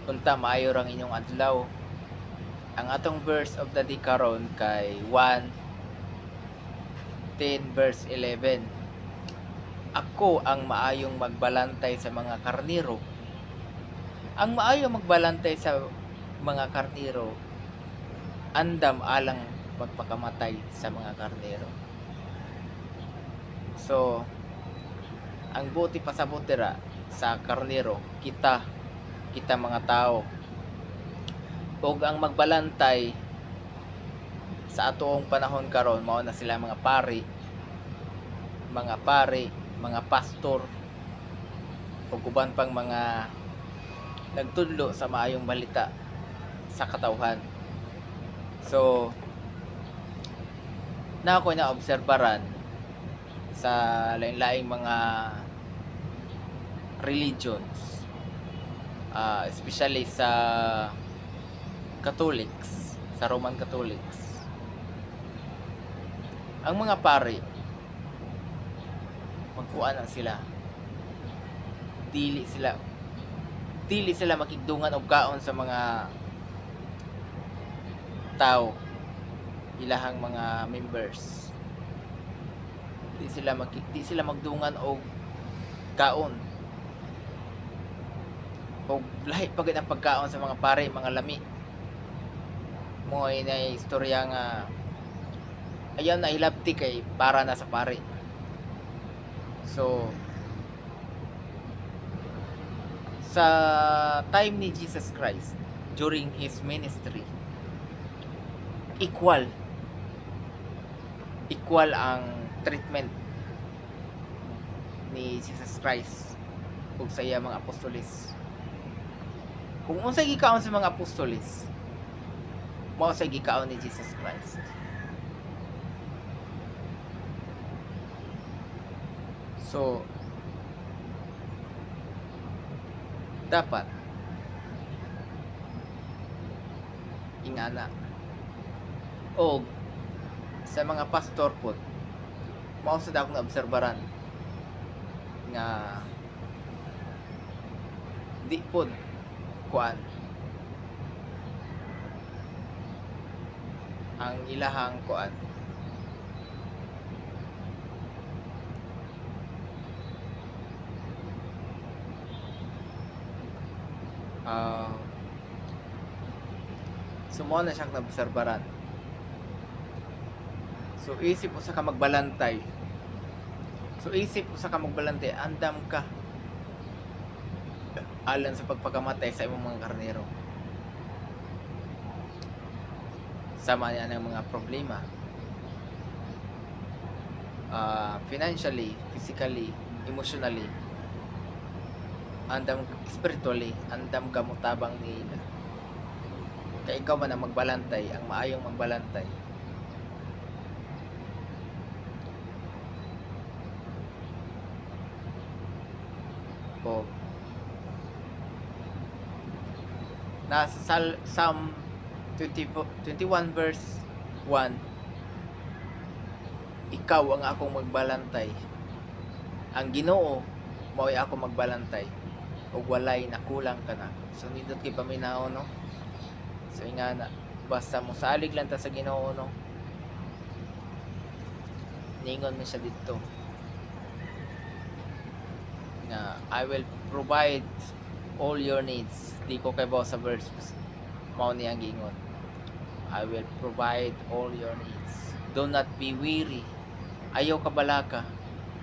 Unta maayo rang inyong adlaw. Ang atong verse of the day karon kay 1:10 verse 11. Ako ang maayong magbalantay sa mga karnero. Ang maayong magbalantay sa mga karnero, andam alang magpakamatay sa mga karnero. So, ang buti pasabot dira sa karnero, kita mga tao. Ug ang magbalantay sa atoong panahon karon mao na sila mga pari, mga pastor ug uban pang mga nagtudlo sa maayong balita sa katawhan. So, na ako na obserbaran sa lain-laing mga religions, especially sa Catholics, sa Roman Catholics. Ang mga pari, magkuan na sila. Dili sila makigdungan og kaon sa mga tao, ilahang mga members. Di sila magdungan og kaon. Og lahi pagid ang pagkaon sa mga pare, mga lami. Mo ay istorya nga ayan na hilabti kay para na sa pare. So, sa time ni Jesus Christ during his ministry, equal ang treatment ni Jesus Christ ug sa iya mga apostoles. Kung unsay gikaon sa mga apostoles, mao sa gikaon ni Jesus Christ. So, dapat ingana og sa mga pastor pod mao sa dakong obserbaran nga di pod kuan ang ilahang kuan so mo na siyang naobserbaran. So isip usa ka magbalantay. Andam ka alang sa pagpakamatay sa imong mga karnero. Sama niya ng mga problema. Financially, physically, emotionally, andam spiritually, andam ka mutabang nila. Kaya ikaw man ang magbalantay, ang maayong magbalantay. O nasa Psalm 21 verse 1, ikaw ang akong magbalantay, ang Ginoo mao'y ako magbalantay ug walay nakulang kanako. So nindot kay paminaw no. So ingana basta mo salig lang ta sa Ginoo no. Ningon man siya dito nga I will provide all your needs. Di ko kay sa verse mao ni ang giingon. I will provide all your needs. Do not be weary. Ayaw ka balaka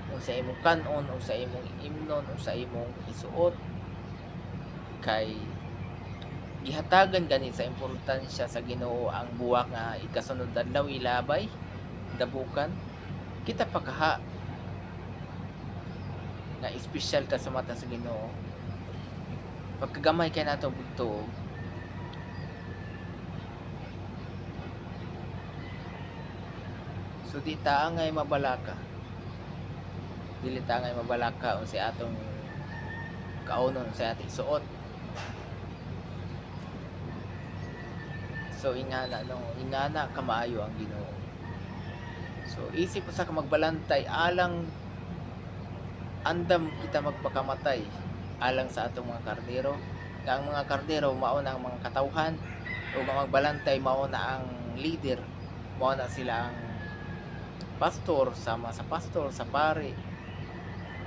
kung sa imong kanon o sa imong imnon o sa imong isuot kay gihatagan gani sa importansya sa Ginoo ang buwak nga ikasunod adlaw ilabay dabukan kita pagkaha nga espesyal ka sa mata sa Ginoo. Pagkagamay kay nato bugto so di ta ngay mabalaka. Dili ta ngay mabalaka unsay atong kaunon sa ating suot. So ingana ka maayo ang Ginoo. So isip usa ka magbalantay alang andam kita magpakamatay alang sa atong mga karnero nga ang mga kardero mao na ang mga katawhan ug ang magbalantay mao na ang leader, mao na sila ang pastor, sama sa pastor sa pare,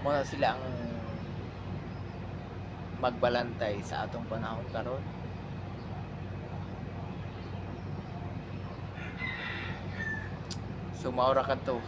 mao na sila ang magbalantay sa atong panahon karon. So mao ra kadto